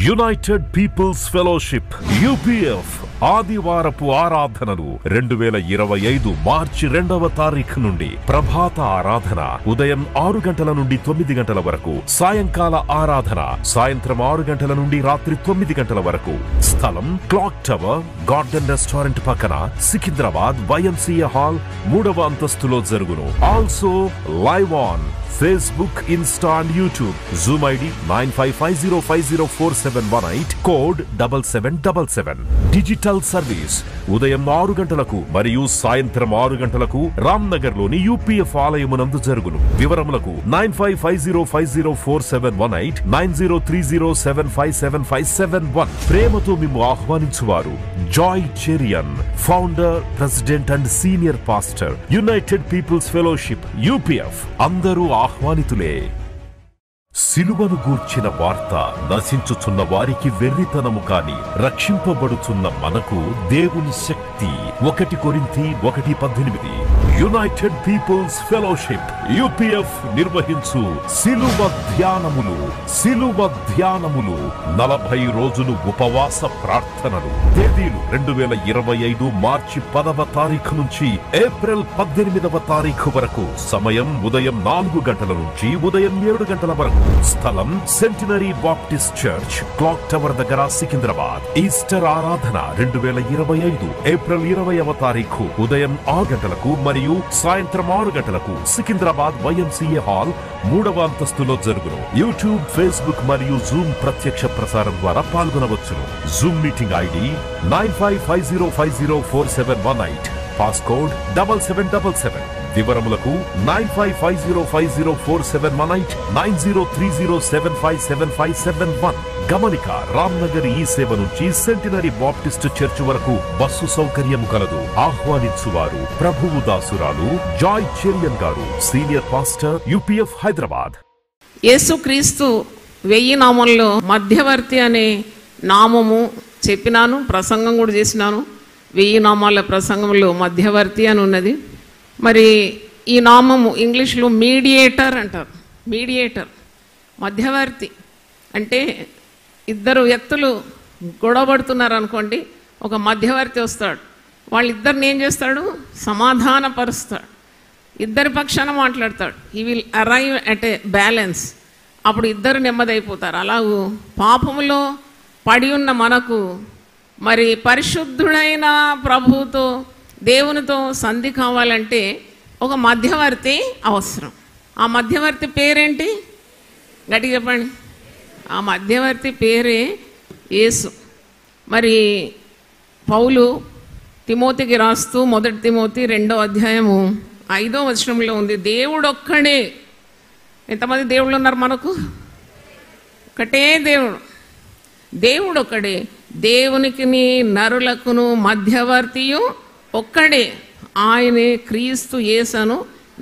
United people's fellowship UPF ఆదివారపు ఆరాధనలు 2025 మార్చి 2వ తారీఖు నుండి ప్రభాత ఆరాధన ఉదయం 6 గంటల నుండి 9 గంటల వరకు, సాయంకాల ఆరాధన సాయంత్రం 6 గంటల నుండి రాత్రి 9 గంటల వరకు. స్థలం క్లాక్ టవర్ గార్డెన్ రెస్టారెంట్ పక్కన, సికింద్రాబాద్ YMCA హాల్ 3వ అంతస్తులో జరుగును. Also live on Facebook, Insta and YouTube. Zoom ID 9550504718, code 7777. Digital service ఉదయం 6 గంటలకు మరియు సాయంత్రం 6 గంటలకు రామ్నగర్ లోని UPF ఆలయమునందు జరుగును. వివరములకు 9550504718, 9030757571. ప్రేమతో మిమ్ము ఆహ్వానించువారు Joy Cherian, founder, president and senior pastor, united people's fellowship UPF. అందరూ ఆహ్వానితులే. సిలువను గూర్చిన వార్త నశించుచున్న వారికి వెర్రితనము కాని, రక్షింపబడుచున్న మనకు దేవుని శక్తి. 1 కొరింథీ 1:18. యునైటెడ్ పీపుల్స్ ఫెలోషిప్ UPF నిర్వహించు సిలువ ధ్యానములు. 40 రోజులు ఉపవాస ప్రార్థనలు. తేదీలు 2025 మార్చి 10వ తారీఖు నుంచి ఏప్రిల్ 18వ తారీఖు వరకు. సమయం ఉదయం 4 గంటల నుంచి ఉదయం 7 గంటల వరకు. స్థలం centenary baptist church, clock tower దగ్గర, సికింద్రాబాద్. ఈస్టర్ ఆరాధన 2025 ఏప్రిల్ 20వ తారీఖు ఉదయం 6 గంటలకు మరియు సాయంత్రం 6 గంటలకు సికింద్రాబాద్ YMCA హాల్ 3వ అంతస్తులో జరుగును. యూట్యూబ్, ఫేస్బుక్ మరియు జూమ్ ప్రత్యక్ష ప్రసారం ద్వారా పాల్గొనవచ్చును. Zoom meeting ID 9550504718, passcode 7777. వివరములకు 9550504718, 9030757571. గమనిక, రామ్నగర్ ఈ సేవ నుంచి సెంటినరీ బాప్టిస్ట్ చర్చ్ వరకు బస్సు సౌకర్యం కలదు. ఆహ్వానించువారు ప్రభువు దాసురాలు జాయ్ చెరియన్ గారు, సీనియర్ పాస్టర్ UPF హైదరాబాద్. యేసుక్రీస్తు 1000 నామంలో మధ్యవర్తి అనే నామము చెప్పినాను, ప్రసంగం కూడా చేసినాను. 1000 నామాల ప్రసంగంలో మధ్యవర్తి అని ఉన్నది. మరి ఈ నామము ఇంగ్లీష్లో మీడియేటర్ అంటారు. మీడియేటర్, మధ్యవర్తి అంటే ఇద్దరు వ్యక్తులు గొడవపడుతున్నారు అనుకోండి, ఒక మధ్యవర్తి వస్తాడు. వాళ్ళిద్దరిని ఏం చేస్తాడు? సమాధానపరుస్తాడు. ఇద్దరి పక్షాన మాట్లాడతాడు. He will arrive at a balance. అప్పుడు ఇద్దరు నెమ్మదైపోతారు. అలాగూ పాపములో పడి ఉన్న మనకు మరి పరిశుద్ధుడైన ప్రభువుతో, దేవునితో సంధి కావాలంటే ఒక మధ్యవర్తి అవసరం. ఆ మధ్యవర్తి పేరేంటి? గట్టిగా చెప్పండి. ఆ మధ్యవర్తి పేరే యేసు. మరి పౌలు తిమోతికి రాస్తూ 1 తిమోతి 2వ అధ్యాయము 5వ వచనంలో ఉంది, దేవుడు ఒక్కడే. ఎంతమంది దేవుళ్ళు ఉన్నారు మనకు? ఒకటే దేవుడు. దేవుడు ఒక్కడే. దేవునికి నరులకును మధ్యవర్తియు ఒక్కడే. ఆయనే క్రీస్తు యేసను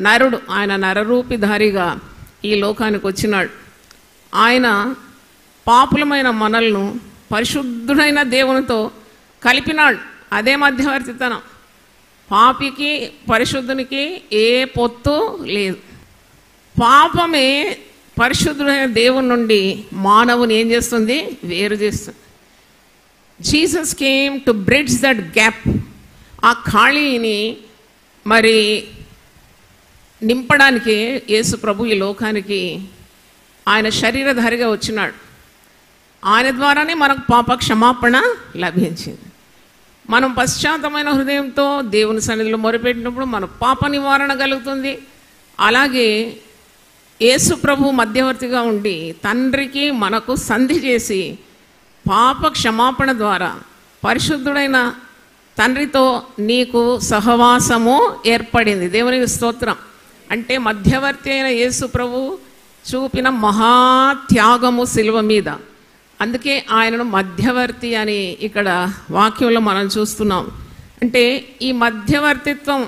నరుడు. ఆయన నరరూపిధారిగా ఈ లోకానికి వచ్చినాడు. ఆయన పాపులమైన మనల్ని పరిశుద్ధుడైన దేవునితో కలిపినాడు. అదే మధ్యవర్తితనం. పాపికి పరిశుద్ధునికి ఏ పొత్తు లేదు. పాపమే పరిశుద్ధుడైన దేవుని నుండి మానవుని ఏం చేస్తుంది? వేరు చేస్తుంది. Jesus came to bridge that gap. ఆ ఖాళీని మరి నింపడానికి యేసు ప్రభు ఈ లోకానికి ఆయన శరీరధారిగా వచ్చినాడు. ఆయన ద్వారానే మనకు పాప క్షమాపణ లభించింది. మనం పశ్చాత్తమైన హృదయంతో దేవుని సన్నిధిలో మొరపెట్టినప్పుడు మన పాప నివారణ కలుగుతుంది. అలాగే యేసు ప్రభు మధ్యవర్తిగా ఉండి తండ్రికి మనకు సంధి చేసి పాప క్షమాపణ ద్వారా పరిశుద్ధుడైన తండ్రితో నీకు సహవాసము ఏర్పడింది. దేవునికి స్తోత్రం. అంటే మధ్యవర్తి అయిన యేసు ప్రభు చూపిన మహాత్యాగము శిలువ మీద. అందుకే ఆయనను మధ్యవర్తి అని ఇక్కడ వాక్యంలో మనం చూస్తున్నాం. అంటే ఈ మధ్యవర్తిత్వం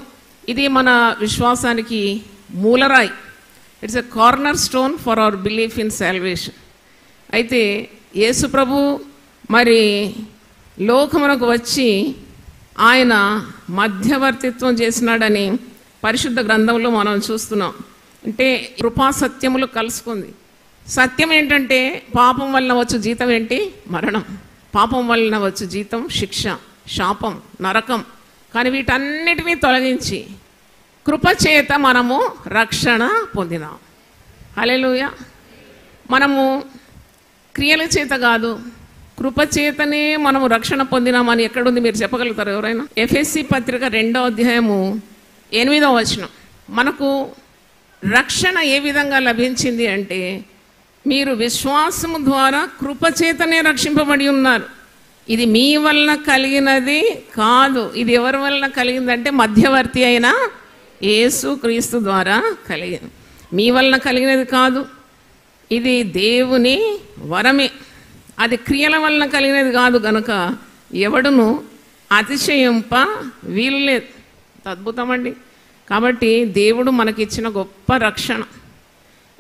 ఇది మన విశ్వాసానికి మూలరాయి. It's a corner stone for our belief in salvation. అయితే యేసు ప్రభు మరి లోకమునకు వచ్చి ఆయన మధ్యవర్తిత్వం చేసినాడని పరిశుద్ధ గ్రంథంలో మనం చూస్తున్నాం. అంటే కృపా సత్యములు కలుసుకుంది. సత్యం ఏంటంటే పాపం వలన వచ్చు జీతం ఏంటి? మరణం. పాపం వలన వచ్చు జీతం శిక్ష, శాపం, నరకం. కానీ వీటన్నిటినీ తొలగించి కృపచేత మనము రక్షణ పొందినాం. హల్లెలూయా. మనము క్రియల చేత కాదు, కృపచేతనే మనము రక్షణ పొందినామని ఎక్కడుంది మీరు చెప్పగలుగుతారు ఎవరైనా? ఎఫెసీ పత్రిక 2వ అధ్యాయము 8వ వచనం. మనకు రక్షణ ఏ విధంగా లభించింది అంటే, మీరు విశ్వాసము ద్వారా కృపచేతనే రక్షింపబడి ఉన్నారు. ఇది మీ వలన కలిగినది కాదు. ఇది ఎవరి వలన కలిగిందంటే మధ్యవర్తి అయిన యేసు క్రీస్తు ద్వారా కలిగింది. మీ వలన కలిగినది కాదు, ఇది దేవుని వరమే. అది క్రియల వలన కలిగినది కాదు గనుక ఎవడును అతిశయింప వీల్లేదు. అద్భుతమండి. కాబట్టి దేవుడు మనకిచ్చిన గొప్ప రక్షణ.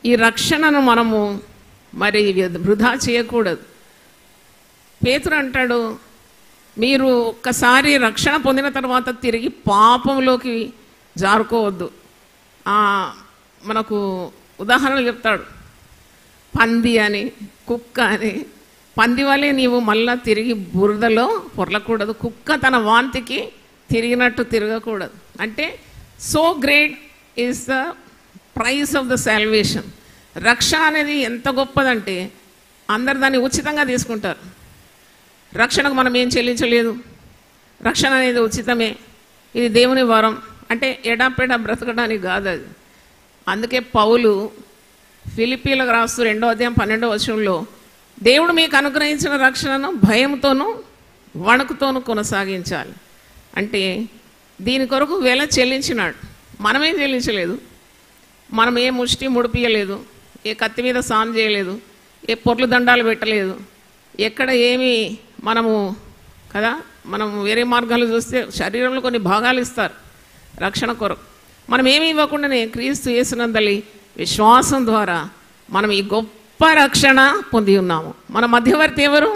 ఈ రక్షణను మనము మరి వృధా చేయకూడదు. పేతురు అంటాడు, మీరు ఒక్కసారి రక్షణ పొందిన తర్వాత తిరిగి పాపంలోకి జారుకోవద్దు. మనకు ఉదాహరణలు చెప్తాడు. పంది అని, కుక్క అని. పంది వలె నీవు మళ్ళా తిరిగి బురదలో పొరలకూడదు. కుక్క తన వాంతికి తిరిగినట్టు తిరగకూడదు. అంటే so great is the price of the salvation. రక్షణ అనేది ఎంత గొప్పదంటే అందరు దాన్ని ఉచితంగా తీసుకుంటారు. రక్షణకు మనం ఏం చెల్లించలేదు. రక్షణ అనేది ఉచితమే. ఇది దేవుని వరం. అంటే ఎడాపెడా బ్రతకడానికి కాదు అది. అందుకే పౌలు ఫిలిప్పీలకు రాస్తూ 2వ అధ్యాయం 12వ వచనంలో, దేవుడు మీకు అనుగ్రహించిన రక్షణను భయంతోనూ వణుకుతోనూ కొనసాగించాలి. అంటే దీని కొరకు వెల చెల్లించినాడు. మనమేం చెల్లించలేదు. మనం ఏ ముష్టి ముడిపియలేదు, ఏ కత్తి మీద సాన్ చేయలేదు, ఏ పొర్లు దండాలు పెట్టలేదు, ఎక్కడ ఏమి మనము కదా. మనం వేరే మార్గాలు చూస్తే శరీరంలో కొన్ని భాగాలు ఇస్తారు రక్షణ కొరకు. మనం ఏమి ఇవ్వకుండానే క్రీస్తు యేసునందలి విశ్వాసం ద్వారా మనం ఈ గొప్ప రక్షణ పొంది ఉన్నాము. మన మధ్యవర్తి ఎవరు?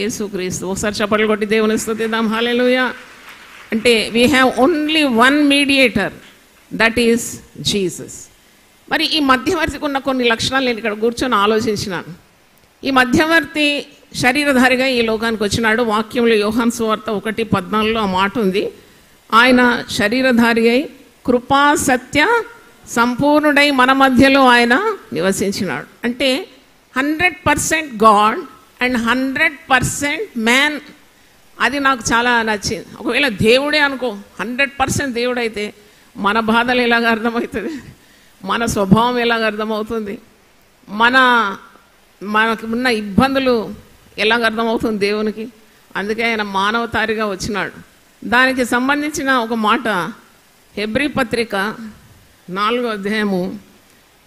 యేసు క్రీస్తు. ఒకసారి చప్పట్లు కొట్టి దేవుని స్తుతిద్దాం. హల్లెలూయా. అంటే we have only one mediator, that is Jesus. మరి ఈ మధ్యవర్తికి ఉన్న కొన్ని లక్షణాలు నేను ఇక్కడ కూర్చొని ఆలోచించినాను. ఈ మధ్యవర్తి శరీరధారిగా ఈ లోకానికి వచ్చినాడు. వాక్యంలో యోహాను సువార్త 1:14 ఆ మాట ఉంది. ఆయన శరీరధారి అయి కృపా సత్య సంపూర్ణుడై మన మధ్యలో ఆయన నివసించినాడు. అంటే 100% గాడ్ అండ్ 100% మ్యాన్. అది నాకు చాలా నచ్చింది. ఒకవేళ దేవుడే అనుకో, 100% దేవుడైతే మన బాధలు ఎలాగ అర్థమవుతుంది, మన స్వభావం ఎలాగ అర్థమవుతుంది, మనకు ఉన్న ఇబ్బందులు ఎలాగ అర్థమవుతుంది దేవునికి. అందుకే ఆయన మానవతారిగా వచ్చినాడు. దానికి సంబంధించిన ఒక మాట హెబ్రీ పత్రిక 4వ అధ్యాయము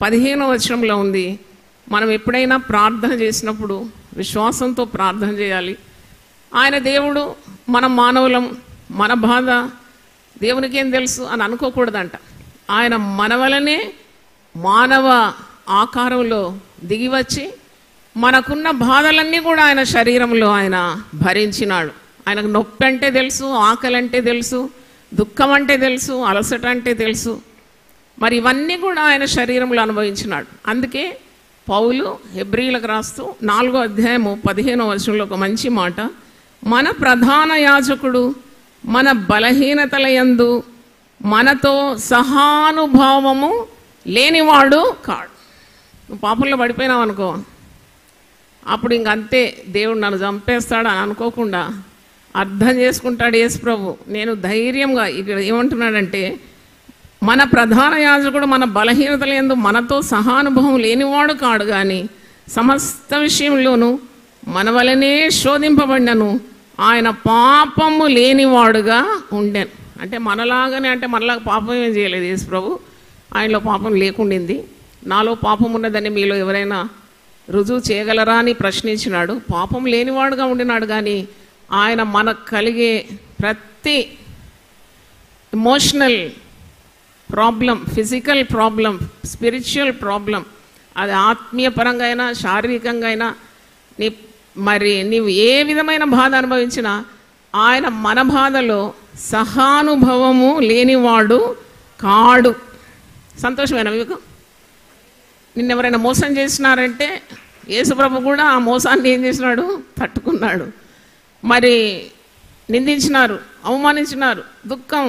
15వ వచనంలో ఉంది. మనం ఎప్పుడైనా ప్రార్థన చేసినప్పుడు విశ్వాసంతో ప్రార్థన చేయాలి. ఆయన దేవుడు, మనం మానవులం, మన బాధ దేవునికేం తెలుసు అని అనుకోకూడదంట. ఆయన మన వలనే మానవ ఆకారంలో దిగివచ్చి మనకున్న బాధలన్నీ కూడా ఆయన శరీరంలో ఆయన భరించినాడు. ఆయనకు నొప్పి అంటే తెలుసు, ఆకలి అంటే తెలుసు, దుఃఖం అంటే తెలుసు, అలసట అంటే తెలుసు. మరి ఇవన్నీ కూడా ఆయన శరీరంలో అనుభవించినాడు. అందుకే పౌలు హెబ్రీలకు రాస్తూ 4వ అధ్యాయము 15వ వచనంలో ఒక మంచి మాట, మన ప్రధాన యాజకుడు మన బలహీనతల యందు మనతో సహానుభావము లేనివాడు కాడు. నువ్వు పాపంలో పడిపోయినావు అనుకో, అప్పుడు ఇంకంతే, దేవుడు నన్ను చంపేస్తాడు అని అనుకోకుండా అర్థం చేసుకుంటాడు యేసు ప్రభు. నేను ధైర్యంగా ఇక్కడ ఏమంటున్నాడంటే, మన ప్రధాన యాజకుడు మన బలహీనతల యందు మనతో సహానుభవం లేనివాడు కాడు, కానీ సమస్త విషయంలోనూ మన వలనే శోధింపబడినను ఆయన పాపము లేనివాడుగా ఉండెను. అంటే మనలాగానే, అంటే మనలాగా పాపం ఏం చేయలేదు యేసు ప్రభు. ఆయనలో పాపం లేకుండింది. నాలో పాపం ఉన్నదని మీలో ఎవరైనా రుజువు చేయగలరా అని ప్రశ్నించినాడు. పాపం లేనివాడుగా ఉండినాడు, కానీ ఆయన మనకు కలిగే ప్రతి emotional problem, physical problem, spiritual problem, అది ఆత్మీయ పరంగా అయినా శారీరకంగా అయినా నీవు ఏ విధమైన బాధ అనుభవించినా ఆయన మన బాధలో సహానుభవము లేనివాడు కాడు. సంతోషమైన మీకు నిన్నెవరైనా మోసం చేసినారంటే యేసుప్రభు కూడా ఆ మోసాన్ని ఏం చేసినాడు? తట్టుకున్నాడు. మరి నిందించినారు, అవమానించినారు, దుఃఖం,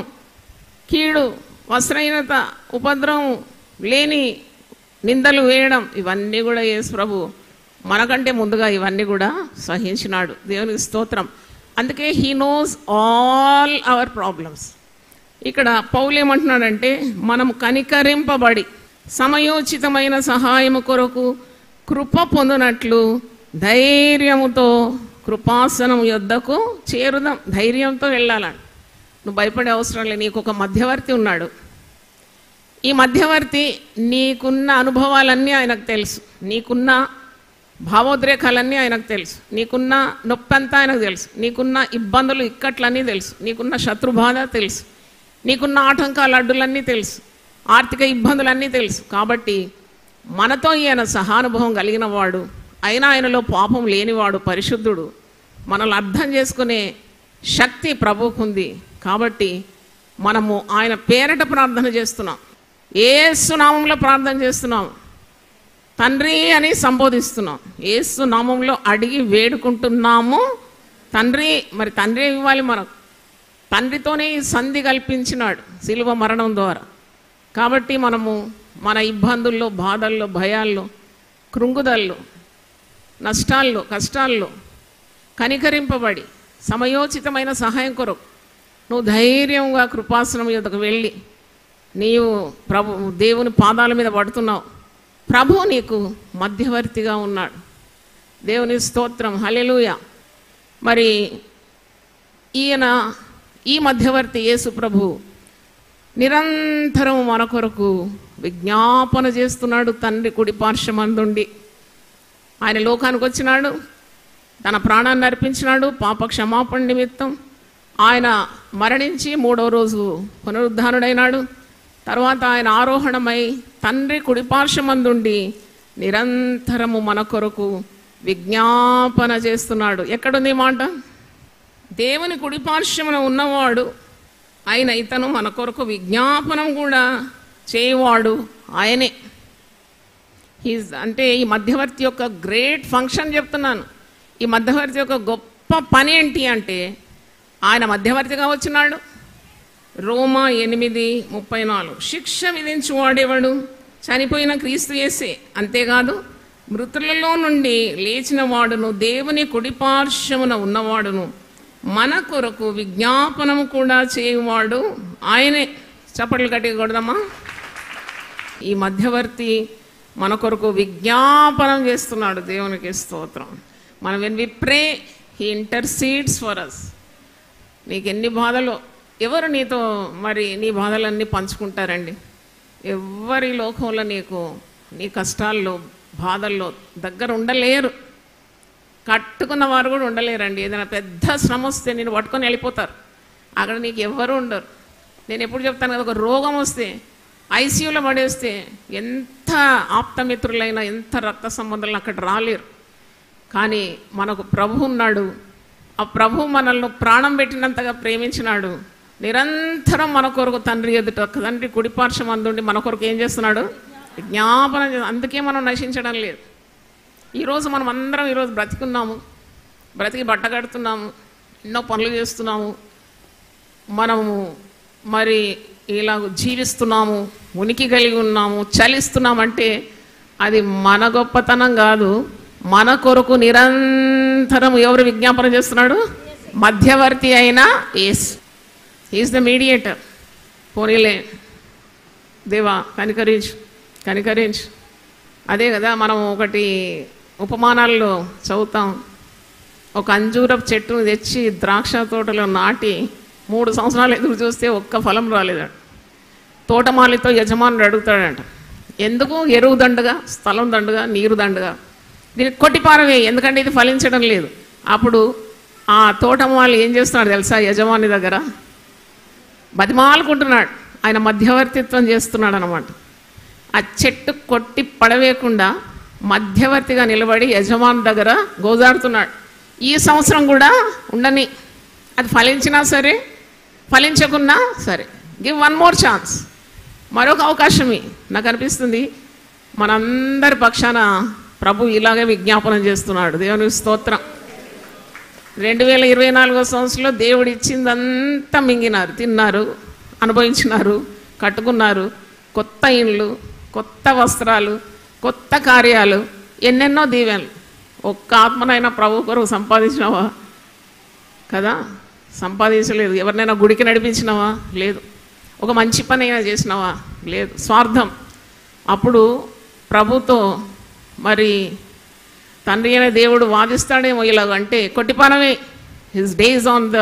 కీడు, వస్త్రహీనత, ఉపద్రవం, లేని నిందలు వేయడం, ఇవన్నీ కూడా యేసుప్రభు మనకంటే ముందుగా ఇవన్నీ కూడా సహించినాడు. దేవునికి స్తోత్రం. అందుకే he knows all our problems. ఇక్కడ పౌలు ఏమంటున్నాడంటే, మనం కనికరింపబడి సమయోచితమైన సహాయము కొరకు కృప పొందినట్లు ధైర్యముతో కృపాసనం యొద్దకు చేరుదాం. ధైర్యంతో వెళ్ళాలని. నువ్వు భయపడే అవసరం లేదు. నీకు ఒక మధ్యవర్తి ఉన్నాడు. ఈ మధ్యవర్తి నీకున్న అనుభవాలన్నీ ఆయనకు తెలుసు, నీకున్న భావోద్రేకాలన్నీ ఆయనకు తెలుసు, నీకున్న నొప్పంతా ఆయనకు తెలుసు, నీకున్న ఇబ్బందులు ఇక్కట్లన్నీ తెలుసు, నీకున్న శత్రుబాధ తెలుసు, నీకున్న ఆటంకాల అడ్డులన్నీ తెలుసు, ఆర్థిక ఇబ్బందులన్నీ తెలుసు. కాబట్టి మనతో ఈయన సహానుభవం కలిగిన వాడు, అయినా ఆయనలో పాపం లేనివాడు, పరిశుద్ధుడు. మనల్ని అర్థం చేసుకునే శక్తి ప్రభువుకుంది. కాబట్టి మనము ఆయన పేరట ప్రార్థన చేస్తున్నాం, యేసు నామంలో ప్రార్థన చేస్తున్నాం, తండ్రి అని సంబోధిస్తున్నాం, యేసు నామంలో అడిగి వేడుకుంటున్నాము తండ్రి. మరి తండ్రి ఇవ్వాలి మనకు. తండ్రితోనే ఈ సంధి కల్పించినాడు శిలువ మరణం ద్వారా. కాబట్టి మనము మన ఇబ్బందుల్లో, బాధల్లో, భయాల్లో, కృంగుదల్లో, నష్టాల్లో, కష్టాల్లో కనికరింపబడి సమయోచితమైన సహాయం కొరకు నువ్వు ధైర్యంగా కృపాసనం యొద్దకు వెళ్ళి నీవు దేవుని పాదాల మీద పడుతున్నావు. ప్రభు నీకు మధ్యవర్తిగా ఉన్నాడు. దేవుని స్తోత్రం, హల్లెలూయా. మరి ఈ మధ్యవర్తి యేసు ప్రభు నిరంతరం మన కొరకు విజ్ఞాపన చేస్తున్నాడు. తండ్రి కుడి పార్శ్వమందుండి ఆయన లోకానికి వచ్చినాడు, తన ప్రాణాన్ని అర్పించినాడు పాప క్షమాపణ నిమిత్తం. ఆయన మరణించి 3వ రోజు పునరుద్ధానుడైనాడు. తర్వాత ఆయన ఆరోహణమై తండ్రి కుడిపార్శ్వమందుండి నిరంతరము మన కొరకు విజ్ఞాపన చేస్తున్నాడు. ఎక్కడుంది మాట? దేవుని కుడిపార్శ్వమున ఉన్నవాడు ఆయన ఇతను మన కొరకు విజ్ఞాపనం కూడా చేయవాడు ఆయనే. అంటే ఈ మధ్యవర్తి యొక్క గ్రేట్ ఫంక్షన్ చెప్తున్నాను. ఈ మధ్యవర్తి యొక్క గొప్ప పని ఏంటి అంటే, ఆయన మధ్యవర్తిగా వచ్చినాడు. రోమా 8:34 శిక్ష విధించువాడేవాడు? చనిపోయిన క్రీస్తు యేసే. అంతేకాదు మృతులలో నుండి లేచిన వాడును, దేవుని కుడిపార్శ్వమున ఉన్నవాడును, మన కొరకు విజ్ఞాపనము కూడా చేయువాడు ఆయనే. చప్పట్లు గట్టిగా కొడదామా? ఈ మధ్యవర్తి మన కొరకు విజ్ఞాపనం చేస్తున్నాడు. దేవునికి స్తోత్రం. మనం when we pray he intercedes for us. నీకు ఎన్ని బాధలు, ఎవరు నీతో మరి నీ బాధలన్నీ పంచుకుంటారండి? ఎవరి లోకంలో నీ కష్టాల్లో, బాధల్లో దగ్గర ఉండలేరు. కట్టుకున్న వారు కూడా ఉండలేరండి. ఏదైనా పెద్ద శ్రమ వస్తే నేను పట్టుకొని వెళ్ళిపోతారు. అక్కడ నీకు ఎవ్వరూ ఉండరు. నేను ఎప్పుడు చెప్తాను కదా, ఒక రోగం వస్తే ఐసీయూలో పడేస్తే ఎంత ఆప్తమిత్రులైనా, ఎంత రక్త సంబంధాలను అక్కడ రాలేరు. కానీ మనకు ప్రభు ఉన్నాడు. ఆ ప్రభు మనల్ని ప్రాణం పెట్టినంతగా ప్రేమించినాడు. నిరంతరం మన కొరకు తండ్రి ఎదుట, తండ్రి కుడిపార్శ్వం అందుండి మన కొరకు ఏం చేస్తున్నాడు? జ్ఞాపన. అందుకే మనం నశించడం లేదు. ఈరోజు మనం అందరం ఈరోజు బ్రతికున్నాము, బ్రతికి బట్ట కడుతున్నాము, ఎన్నో పనులు చేస్తున్నాము, మనము మరి ఇలా జీవిస్తున్నాము, ఉనికి కలిగి ఉన్నాము, చలిస్తున్నామంటే అది మన గొప్పతనం కాదు. మన కొరకు నిరంతరం ఎవరు విజ్ఞాపన చేస్తున్నాడు? మధ్యవర్తి అయిన యేసు. Is the mediator. పోనీలే దేవా కనికరించు, కనికరించు. అదే కదా మనం ఒకటి ఉపమానాల్లో చదువుతాం. ఒక అంజూరపు చెట్టును తెచ్చి ద్రాక్ష తోటలో నాటి 3 సంవత్సరాలు ఎదురు చూస్తే ఒక్క ఫలం రాలేదంట. తోటమాలితో యజమానుడు అడుగుతాడంట, ఎందుకు? ఎరువు దండగా, స్థలం దండగా, నీరు దండగా, దీన్ని కొట్టిపారవే, ఎందుకంటే ఇది ఫలించడం లేదు. అప్పుడు ఆ తోటమాలి ఏం చేస్తున్నాడు తెలుసా? యజమాని దగ్గర బతిమాలుకుంటున్నాడు. ఆయన మధ్యవర్తిత్వం చేస్తున్నాడు అన్నమాట. ఆ చెట్టు కొట్టి పడవేయకుండా మధ్యవర్తిగా నిలబడి యజమాని దగ్గర గోజాడుతున్నాడు. ఈ సంవత్సరం కూడా ఉండని, అది ఫలించినా సరే ఫలించకున్నా సరే, గివ్ 1 more ఛాన్స్, మరొక అవకాశం. నాకు అనిపిస్తుంది మనందరి పక్షాన ప్రభు ఇలాగే విజ్ఞాపన చేస్తున్నాడు. దేవుని స్తోత్రం. 2024 సంవత్సరంలో దేవుడు ఇచ్చిందంతా మింగినారు, తిన్నారు, అనుభవించినారు, కట్టుకున్నారు. కొత్త ఇండ్లు, కొత్త వస్త్రాలు, కొత్త కార్యాలు, ఎన్నెన్నో దీవెనలు. ఒక్క ఆత్మనైనా ప్రభు కొరకు సంపాదించినావా? కదా, సంపాదించలేదు. ఎవరినైనా గుడికి నడిపించినావా? లేదు. ఒక మంచి పని అయినా చేసినావా? లేదు. స్వార్థం. అప్పుడు ప్రభుతో మరి తండ్రి అయిన దేవుడు వాదిస్తాడేమో ఇలాగంటే, కొట్టిపానమే, his days on the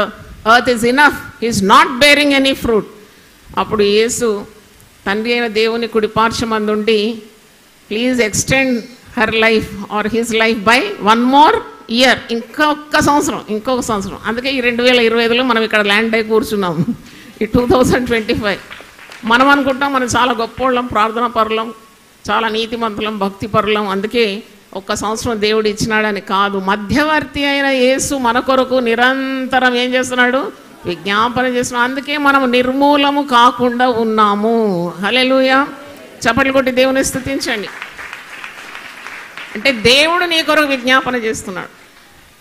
earth is enough, his not bearing any fruit. అప్పుడు యేసు తండ్రి అయిన దేవుని కుడిపార్శ్వమందుండి, please extend her life or his life by 1 more year, ఇంకొక సంవత్సరం. అందుకే ఈ 2025లో మనం ఇక్కడ ల్యాండ్ అయి కూర్చున్నాం. ఈ 2025 మనం అనుకుంటాం మనం చాలా గొప్పోళ్ళం, ప్రార్థన పరులం, చాలా నీతిమంతులం, భక్తి పరులం, అందుకే ఒక్క సంవత్సరం దేవుడు ఇచ్చినాడని కాదు. మధ్యవర్తి అయిన యేసు మన కొరకు నిరంతరం ఏం చేస్తున్నాడు? విజ్ఞాపన చేస్తున్నాడు. అందుకే మనం నిర్మూలము కాకుండా ఉన్నాము. హల్లెలూయా. చప్పట్లు కొట్టి దేవుని స్తుతించండి. అంటే దేవుడు నీ కొరకు విజ్ఞాపన చేస్తున్నాడు.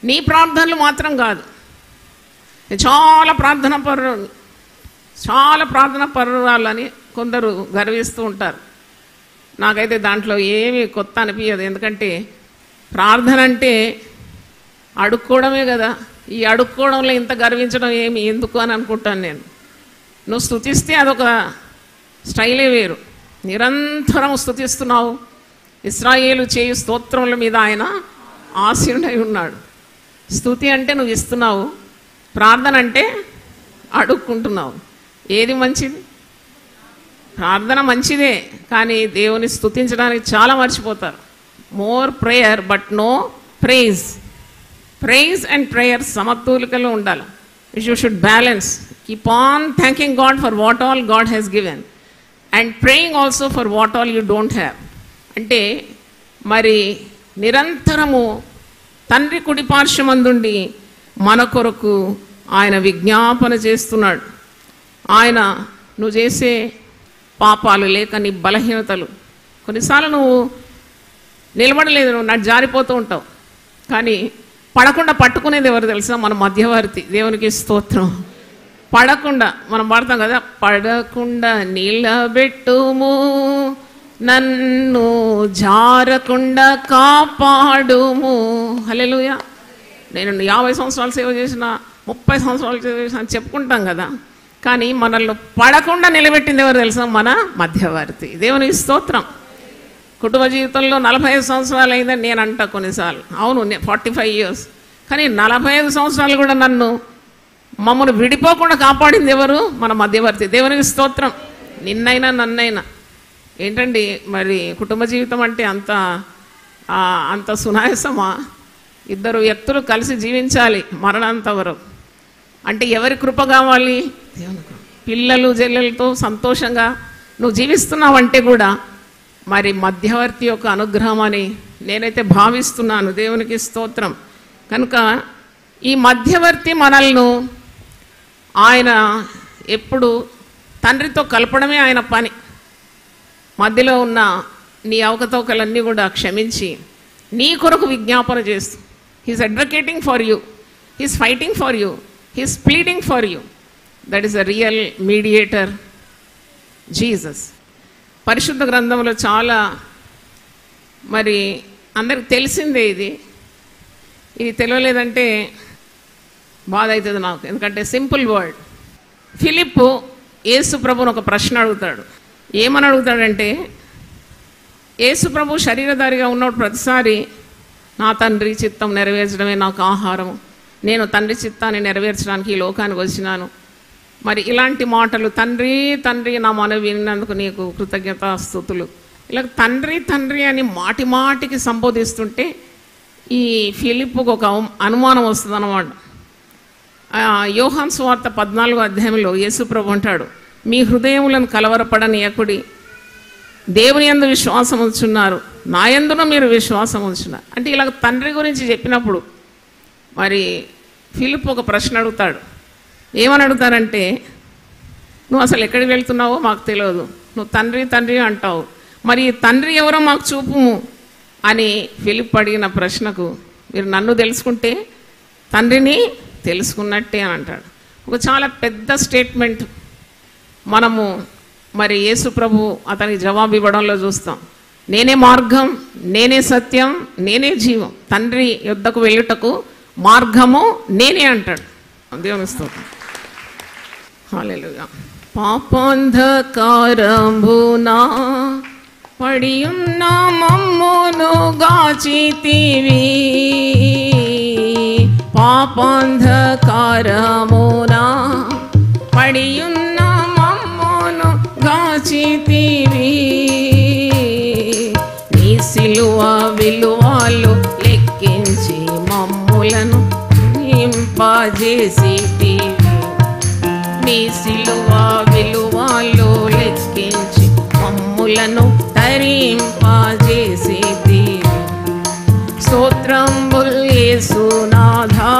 నీ ప్రార్థనలు మాత్రం కాదు. చాలా ప్రార్థన పరురాలని కొందరు గర్విస్తూ ఉంటారు. నాకైతే దాంట్లో ఏమీ కొత్త అనిపించదు. ఎందుకంటే ప్రార్థన అంటే అడుక్కోవడమే కదా. ఈ అడుక్కోవడంలో ఇంత గర్వించడం ఏమి ఎందుకు అని అనుకుంటాను నేను. నువ్వు స్తుతిస్తే అదొక స్టైలే వేరు. నిరంతరం స్తుతిస్తున్నావు. ఇశ్రాయేలు చేయు స్తోత్రముల మీద ఆయన ఆసీనుడై ఉన్నాడు. స్తుతి అంటే నువ్వు ఇస్తున్నావు, ప్రార్థన అంటే అడుక్కుంటున్నావు. ఏది మంచిది? ప్రార్థన మంచిదే, కానీ దేవుని స్తుతించడానికి చాలా మర్చిపోతారు. More prayer but no praise. Praise and prayer సమతుల్యతలో ఉండాలి. You should balance. Keep on thanking God for what all God has given and praying also for what all you don't have. అంటే మరి నిరంతరము తండ్రి కుడిపార్శ్వమందుండి మన కొరకు ఆయన విజ్ఞాపన చేస్తున్నాడు. ఆయన నువ్వు చేసే పాపాలు లేక నీ బలహీనతలు, కొన్నిసార్లు నువ్వు నిలబడలేదు, నువ్వు జారిపోతూ ఉంటావు. కానీ పడకుండా పట్టుకునేది ఎవరు తెలుసా? మన మధ్యవర్తి. దేవునికి స్తోత్రం. పడకుండా మనం పాడతాం కదా, పడకుండా నిలబెట్టుము, నన్ను జారకుండా కాపాడుము. హల్లెలూయా. నేను 50 సంవత్సరాలు సేవ చేసిన, 30 సంవత్సరాలు సేవ చేసిన అని చెప్పుకుంటాం కదా, కానీ మనల్ని పడకుండా నిలబెట్టింది ఎవరు తెలుసా? మన మధ్యవర్తి. దేవునికి స్తోత్రం. కుటుంబ జీవితంలో 45 సంవత్సరాలు అయిందని నేను అంటా కొన్నిసార్లు. అవును, 45 years. కానీ 45 సంవత్సరాలు కూడా మమ్మల్ని విడిపోకుండా కాపాడింది ఎవరు? మన మధ్యవర్తి. దేవునికి స్తోత్రం. నిన్నైనా నన్నైనా. ఏంటండి మరి కుటుంబ జీవితం అంటే అంత సునాయాసమా? 2 వ్యక్తులు కలిసి జీవించాలి మరణాంత వరకు. అంటే ఎవరి కృప కావాలి? దేవుని కృప. పిల్లలు జల్లెలతో సంతోషంగా నువ్వు జీవిస్తున్నావంటే కూడా మరి మధ్యవర్తి యొక్క అనుగ్రహం అని నేనైతే భావిస్తున్నాను. దేవునికి స్తోత్రం. కనుక ఈ మధ్యవర్తి మనల్ని ఆయన ఎప్పుడు తండ్రితో కలపడమే ఆయన పని. మధ్యలో ఉన్న నీ అవకతవకలన్నీ కూడా క్షమించి నీ కొరకు విజ్ఞాపన చేస్తూ, he's advocating for you, he's fighting for you, he's pleading for you. That is the real mediator Jesus. పరిశుద్ధ గ్రంథంలో చాలా మరి అందరికి తెలిసిందే. ఇది తెలియలేదంటే బాధ అవుతుంది నాకు. ఎందుకంటే సింపుల్ వర్డ్. ఫిలిప్పు యేసు ప్రభుని ఒక ప్రశ్న అడుగుతాడు. ఏమని అడుగుతాడంటే, యేసు ప్రభు శరీరధారిగా ఉన్నప్పుడు ప్రతిసారి నా తండ్రి చిత్తం నెరవేర్చడమే నాకు ఆహారము, నేను తండ్రి చిత్తాన్ని నెరవేర్చడానికి ఈ లోకానికి వచ్చినాను. మరి ఇలాంటి మాటలు, తండ్రి తండ్రి నా మనవి విన్నందుకు నీకు కృతజ్ఞతాస్తుతులు, ఇలా తండ్రి తండ్రి అని మాటి మాటికి సంబోధిస్తుంటే ఈ ఫిలిప్పుకు ఒక అనుమానం వస్తుంది అన్నమాట. యోహాను సువార్త 14వ అధ్యాయంలో యేసుప్రభు అంటాడు, మీ హృదయములను కలవరపడనీయకుడి, దేవుని యందు విశ్వాసం ఉంచున్నారు, నా యందున మీరు విశ్వాసం ఉంచున్నారు. అంటే ఇలా తండ్రి గురించి చెప్పినప్పుడు మరి ఫిలిప్ ఒక ప్రశ్న అడుగుతాడు. ఏమని అడుగుతారంటే, నువ్వు అసలు ఎక్కడికి వెళ్తున్నావో మాకు తెలియదు, నువ్వు తండ్రి తండ్రి అంటావు, మరి తండ్రి ఎవరో మాకు చూపుము అని ఫిలిప్ అడిగిన ప్రశ్నకు మీరు నన్ను తెలుసుకుంటే తండ్రిని తెలుసుకున్నట్టే అని అంటాడు. ఒక చాలా పెద్ద స్టేట్మెంట్. మనము మరి యేసు ప్రభు అతనికి జవాబు ఇవ్వడంలో చూస్తాం. నేనే మార్గం, నేనే సత్యం, నేనే జీవం, తండ్రి యొద్దకు వెళ్ళుటకు మార్గము నేనే అంటాడు. దేవుని స్తోత్రం. హల్లెలూయా. పాపాంధకారంబునా పడియున్న మమ్మును గాచితివి, పాపాంధకారమునా పడియున్న మమ్మును గాచితివి, నీ సిలువ విలువలు లెక్కించి మమ్ములను నింపజేసితివి, నీ సిలువ విలువలు లెక్కించి మమ్ములను తరింపజేసితివి. స్తోత్రంబుల్ యేసునాథా,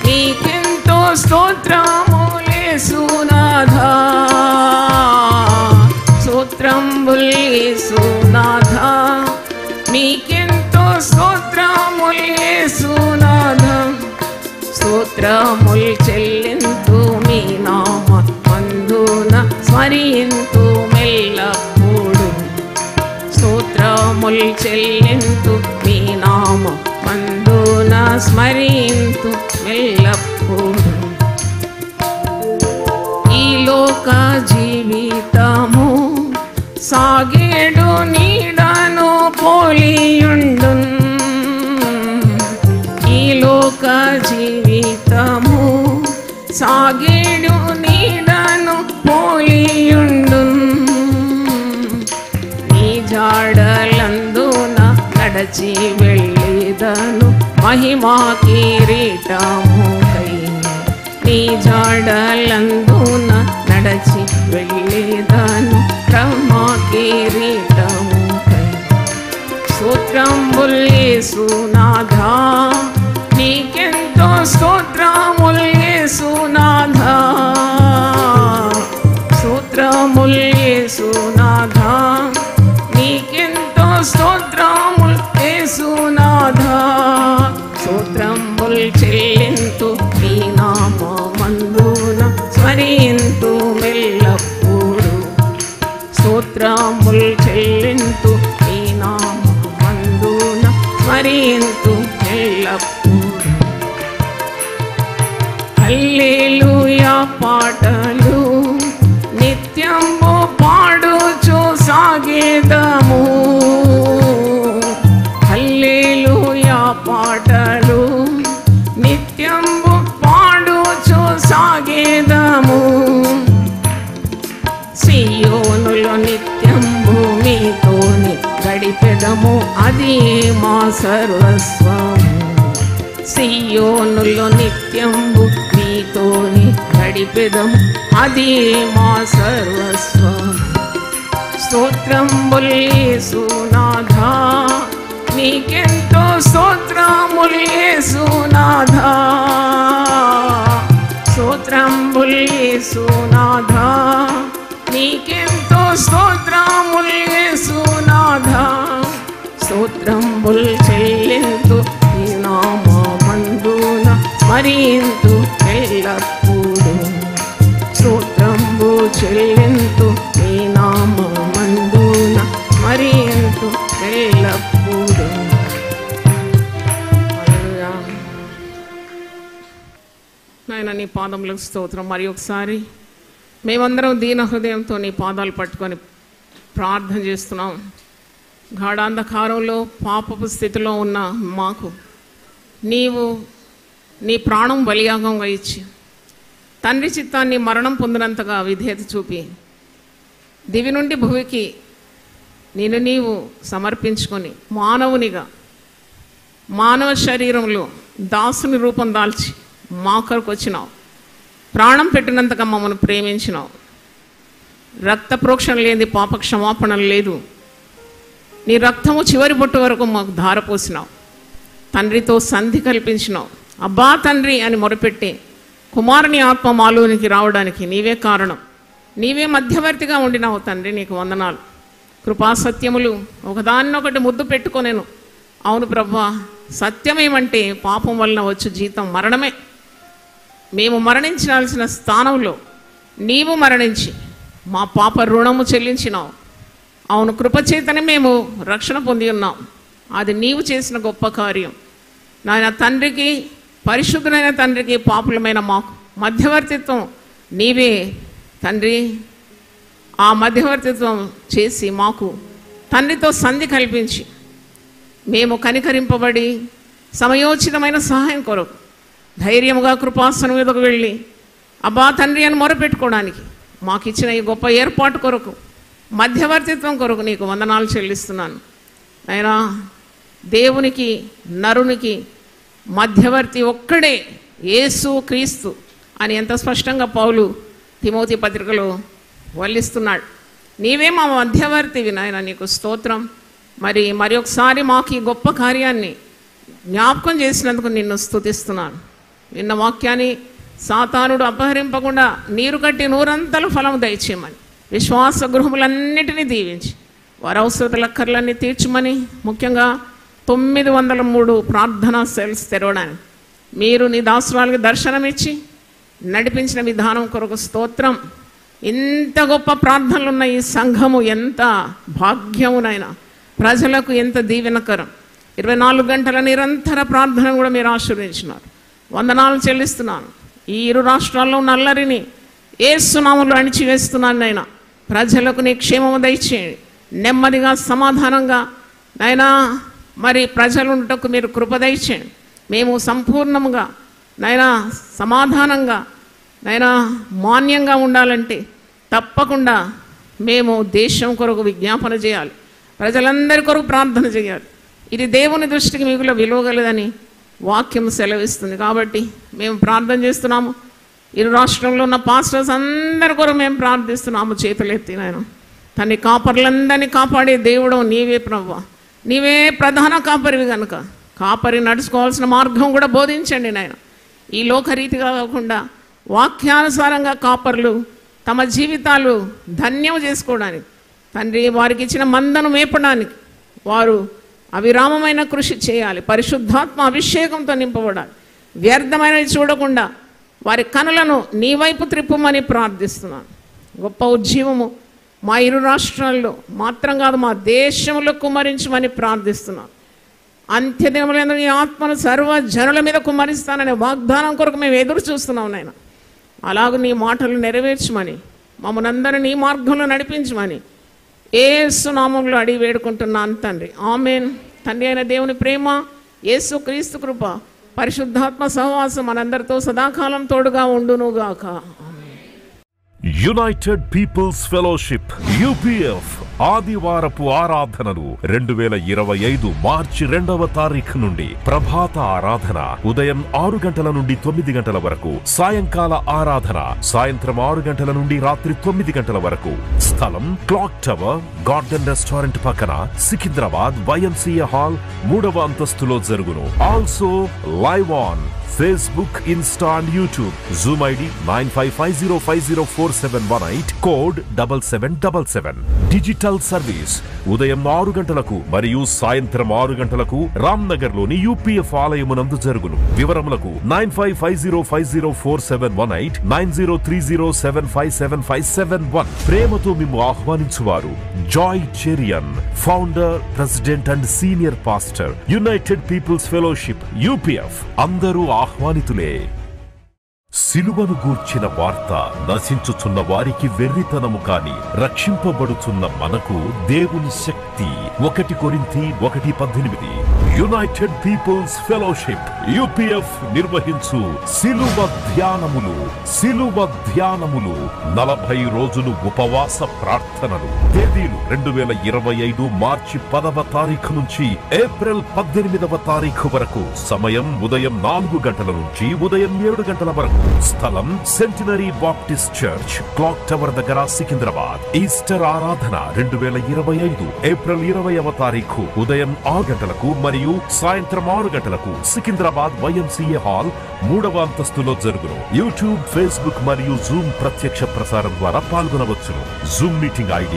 నీకెంతో స్తోత్రముల్ యేసునాథా, స్తోత్రంబుల్ యేసునాథా, నీకెంతో స్తోత్రముల్ యేసునాథా, స్తోత్రముల్ చెల్లింతు మీ నామ మందున స్మరింతు మెల్లప్పుడు, స్తోత్రముల్ చెల్లింతు మీ నామ మందున స్మరింతు మెల్లప్పుడు. ఈ లోక జీవితము సాగేడు నీడను పోలియుండున్, ఈ లోక జీవితము సాగేడు నీడను పోలియుండున్, నీ జాడలందున నడచి వెళ్ళేదను మహిమా కిరీటముకై, నీ జాడలందున నడచి వెళ్ళేదను బ్రహ్మ కిరీటముకై. స్తోత్రంబుల్ యేసునాథా, నీకెంతో స్తోత్రముల్ యేసునాథా, స్తోత్రముల్ యేసునాథా, నీకెంతో స్తోత్రముల్ యేసునాథా, స్తోత్రంబుల్ చెల్లింతు నీ నామమందున స్మరింతు మెల్లప్పుడు, స్తోత్రముల్ చెల్లింతు నీ నామమందున స్మరింతు మెల్లప్పుడు. హల్లెలూయా పాటలు నిత్యము పాడుచు సాగేదము, హల్లెలూయా పాటలు నిత్యము పాడుచు సాగేదము, సియోనులో నిత్యము మీతోని గడిపెదము అది మా సర్వస్వము, సియోనులో నిత్యము మీతోని గడిపెదము అది మా సర్వస్వము. స్తోత్రంబుల్ యేసునాథా, నీకెంతో స్తోత్రముల్ యేసునాథా, స్తోత్రంబుల్ యేసునాథా, నీకెంతో స్తోత్రముల్ యేసునాథా, స్తోత్రంబుల్ చెల్లింతు నీ నామమందున స్మరింతు ఎల్లప్పుడు, స్తోత్రంబు చెల్లింతు నీ నామమందున స్మరింతు ఎల్లప్పుడు. నాయన నీ పాదములకు స్తోత్రం. మరి ఒకసారి మేమందరం దీన హృదయంతో నీ పాదాలు పట్టుకొని ప్రార్థన చేస్తున్నాం. గాఢాంధకారంలో పాపపు స్థితిలో ఉన్న మాకు నీవు నీ ప్రాణం బలియాగంగా ఇచ్చి తండ్రి చిత్తాన్ని మరణం పొందినంతగా విధేయత చూపి దివి నుండి భూమికి నేను నీవు సమర్పించుకొని మానవునిగా మానవ శరీరంలో దాసుని రూపం దాల్చి మా కొరకు వచ్చినావు. ప్రాణం పెట్టినంతగా మమ్మల్ని ప్రేమించినావు. రక్త ప్రోక్షణ లేని పాప క్షమాపణ లేదు. నీ రక్తము చివరి బొట్టు వరకు మాకు ధారపోసినావు. తండ్రితో సంధి కల్పించినావు. అబ్బా తండ్రి అని మొరపెట్టి కుమారుని ఆత్మ మాలోనికి రావడానికి నీవే కారణం. నీవే మధ్యవర్తిగా ఉండినావు తండ్రి. నీకు వందనాలు. కృపాసత్యములు ఒకదాన్నొకటి ముద్దు పెట్టుకొనెను. అవును ప్రభువా, సత్యమేమంటే పాపం వలన వచ్చు జీతం మరణమే. మేము మరణించాల్సిన స్థానంలో నీవు మరణించి మా పాప రుణము చెల్లించినావు. అవును, కృపచేతనే మేము రక్షణ పొంది ఉన్నాం. అది నీవు చేసిన గొప్ప కార్యం నాయన. తండ్రికి, పరిశుద్ధులైన తండ్రికి, పాపులమైన మాకు మధ్యవర్తిత్వం నీవే తండ్రి. ఆ మధ్యవర్తిత్వం చేసి మాకు తండ్రితో సంధి కల్పించి మేము కనికరింపబడి సమయోచితమైన సహాయం కొరకు ధైర్యముగా కృపాసనం మీదకు వెళ్ళి అబ్బా తండ్రి అని మొరపెట్టుకోవడానికి మాకు ఇచ్చిన ఈ గొప్ప ఏర్పాటు కొరకు, మధ్యవర్తిత్వం కొరకు నీకు వందనాలు చెల్లిస్తున్నాను. అయినా దేవునికి నరునికి మధ్యవర్తి ఒక్కడే, యేసు క్రీస్తు అని ఎంత స్పష్టంగా పౌలు తిమోతి పత్రికలో వల్లిస్తున్నాడు. నీవే మా మధ్యవర్తివి నాయన, నీకు స్తోత్రం. మరి ఒకసారి మాకు ఈ గొప్ప కార్యాన్ని జ్ఞాపకం చేసినందుకు నిన్ను స్తుతిస్తున్నాను. నిన్న వాక్యాన్ని సాతానుడు అపహరింపకుండా నీరు కట్టి నూరంతల ఫలము దయచేయమని, విశ్వాస గృహములన్నిటినీ దీవించి వారి అవసరతలక్కర్లన్నీ తీర్చమని, ముఖ్యంగా 903 ప్రార్థనా సెల్స్ తెరవడానికి మీరు నీ దాసురాలకి దర్శనమిచ్చి నడిపించిన విధానం కొరకు స్తోత్రం. ఇంత గొప్ప ప్రార్థనలు ఉన్న ఈ సంఘము ఎంత భాగ్యమునైనా, ప్రజలకు ఎంత దీవెనకరం. 24 గంటల నిరంతర ప్రార్థన కూడా మీరు ఆశీర్వదించినారు. వందనాలు చెల్లిస్తున్నాను. ఈ 2 రాష్ట్రాల్లో ఉన్న అల్లరిని యేసు నామములో అణిచివేస్తున్నాను నాయన. ప్రజలకు నీ క్షేమము దయచేయండి. నెమ్మదిగా, సమాధానంగా నాయనా మరి ప్రజలుంటకు మీరు కృప దయచేయండి. మేము సంపూర్ణంగా నాయనా సమాధానంగా నాయనా మాన్యంగా ఉండాలంటే తప్పకుండా మేము దేశం కొరకు విజ్ఞాపన చేయాలి, ప్రజలందరి కొరకు ప్రార్థన చేయాలి. ఇది దేవుని దృష్టికి మిగుల విలువగలదని వాక్యం సెలవిస్తుంది. కాబట్టి మేము ప్రార్థన చేస్తున్నాము. 2 రాష్ట్రంలో ఉన్న పాస్టర్స్ అందరి కొరకు మేము ప్రార్థిస్తున్నాము. చేతులెత్తి నాయన తన్ని కాపర్లందరినీ కాపాడే దేవుడు నీవే ప్రభువా. నీవే ప్రధాన కాపరివి కనుక కాపరి నడుచుకోవాల్సిన మార్గం కూడా బోధించండి నాయన. ఈ లోకరీతిగా కాకుండా వాక్యానుసారంగా కాపర్లు తమ జీవితాలు ధన్యం చేసుకోవడానికి, తండ్రి వారికి ఇచ్చిన మందను మేపడానికి వారు అవిరామమైన కృషి చేయాలి. పరిశుద్ధాత్మ అభిషేకంతో నింపబడాలి. వ్యర్థమైనవి చూడకుండా వారి కనులను నీ వైపు త్రిప్పుమని ప్రార్థిస్తున్నాను. గొప్ప ఉజ్జీవము మా 2 రాష్ట్రాల్లో మాత్రం కాదు, మా దేశంలో కుమ్మరించమని ప్రార్థిస్తున్నాను. అంత్యదినములందు నీ ఆత్మను సర్వ జనుల మీద కుమ్మరిస్తాననే వాగ్దానం కొరకు మేము ఎదురు చూస్తున్నాం నాయన. అలాగూ నీ మాటలు నెరవేర్చమని, మమ్మల్ని అందరూ నీ మార్గంలో నడిపించమని యేసు నామములో అడిగి వేడుకుంటున్నాను తండ్రి. ఆమేన్. తండ్రి అయిన దేవుని ప్రేమ, యేసు క్రీస్తు కృప, పరిశుద్ధాత్మ సహవాసం మనందరితో సదాకాలం తోడుగా ఉండునుగాక. యునైటెడ్ పీపుల్స్ ఫెలోషిప్ UPF ఆదివారపు ఆరాధనలు 2025 మార్చి 2వ తారీఖు నుండి ప్రభాత ఆరాధన ఉదయం 6 గంటల నుండి 9 గంటల వరకు, సాయంకాల ఆరాధన సాయంత్రం 6 గంటల నుండి రాత్రి 9 గంటల వరకు. స్థలం క్లాక్ టవర్ గార్డెన్ రెస్టారెంట్ పక్కన, సికింద్రాబాద్ YMCA హాల్ 3వ అంతస్తులో జరుగును. Also live on Facebook, Insta and YouTube. Zoom ID 9550504718, code 7777. Digital service ఉదయం 6 గంటలకు మరియు సాయంత్రం 6 గంటలకు రామ్నగర్ లోని UPF ఆలయమునందు జరుగును. వివరములకు 9550504718, 9030757571. ప్రేమతో మిమ్ము ఆహ్వానించువారు Joy Cherian, founder, president and senior pastor, united people's fellowship UPF. అందరూ ఆహ్వానితులే. సిలువను గూర్చిన వార్త నశించుచున్న వారికి వెర్రితనము కాని రక్షింపబడుచున్న మనకు దేవుని శక్తి. 1 కొరింథీ 1:18. యునైటెడ్ పీపుల్స్ ఫెలోషిప్ UPF నిర్వహించు సిలువ ధ్యానములు. 40 రోజులు ఉపవాస ప్రార్థనలు. తేదీలు 2025 మార్చి 10వ తారీఖు నుంచి ఏప్రిల్ 18వ తారీఖు వరకు. సమయం ఉదయం 4 గంటల నుంచి ఉదయం 7 గంటల వరకు. స్థలం centenary baptist church, clock tower దగ్గర, సికింద్రాబాద్. ఈస్టర్ ఆరాధన 2025 ఏప్రిల్ 20వ తారీఖు ఉదయం 6 గంటలకు మరియు మరియు సాయంత్రం 6 గంటలకు సికింద్రాబాద్ YMCA హాల్ 3వ అంతస్తులో జరుగును. యూట్యూబ్, ఫేస్బుక్ మరియు జూమ్ ప్రత్యక్ష ప్రసారం ద్వారా పాల్గొనవచ్చును. Zoom meeting ID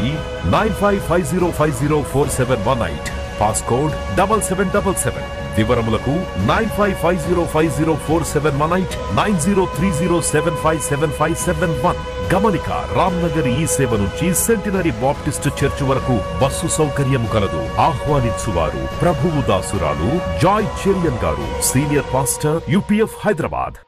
9550504718, passcode 7777. వివరములకు 9550504718, 9030757571. గమనిక, రామ్నగర్ ఈ సేవ నుంచి సెంటినరీ బాప్టిస్ట్ చర్చ్ వరకు బస్సు సౌకర్యం కలదు. ఆహ్వానించువారు ప్రభువు దాసురాలు జాయ్ చెరియన్ గారు, సీనియర్ పాస్టర్, UPF, హైదరాబాద్.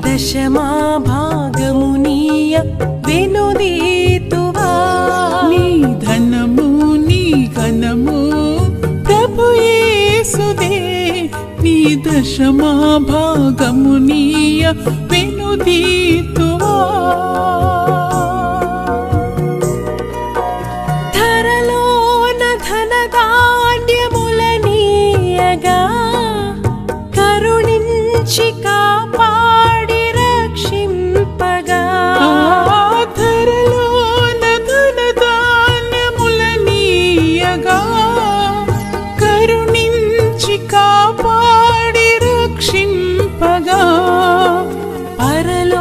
దశమా భాగమునీయ వెనుదీతువా. నీ ధనము నీ ఘనము ప్రభు యేసుదే, నీ దశమా భాగమునీయ వెనుదీతువా. ధరలోన ధనధాన్యములనీయగా కరుణించి కాపాడి రక్షింపగా. ధరలోన ధనధాన్యములనీయగా కరుణించి కాపాడి రక్షింపగా. పరలోకనాదుండు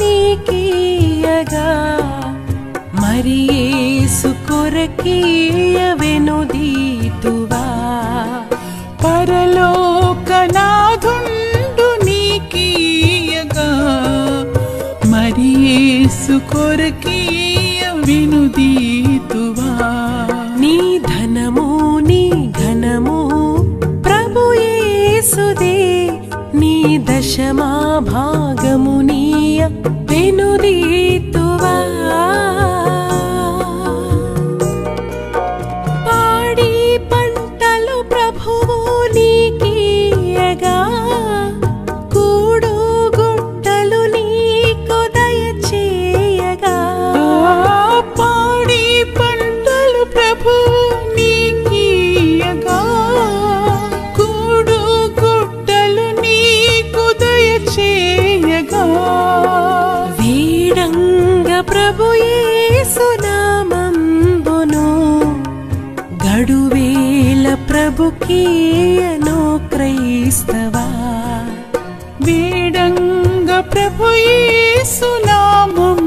నీకీయగా మరి యేసు కొరకీయ వెనుదీతువా. పరలోకనాథుండు నీకీయగా మరి యేసు కొరకీయ వెనుదీతువా. నీ ధనము నీ ఘనము ప్రభు యేసుదే, నీ దశమా భాగమునీయ వెనుదీతువా. పాడి పంటలు ప్రభువు నీకీయగా కూడు గుట్టలు నీకు దయచేయగా. పాడి పంటలు ప్రభు నీకీయగా కూడు గుట్టలు నీకు దయచేయగా. వీడంగ ప్రభు యేసు నామంబును గడువేల ప్రభుకీయను క్రైస్తవా. వేడంగ ప్రభు యేసు నామం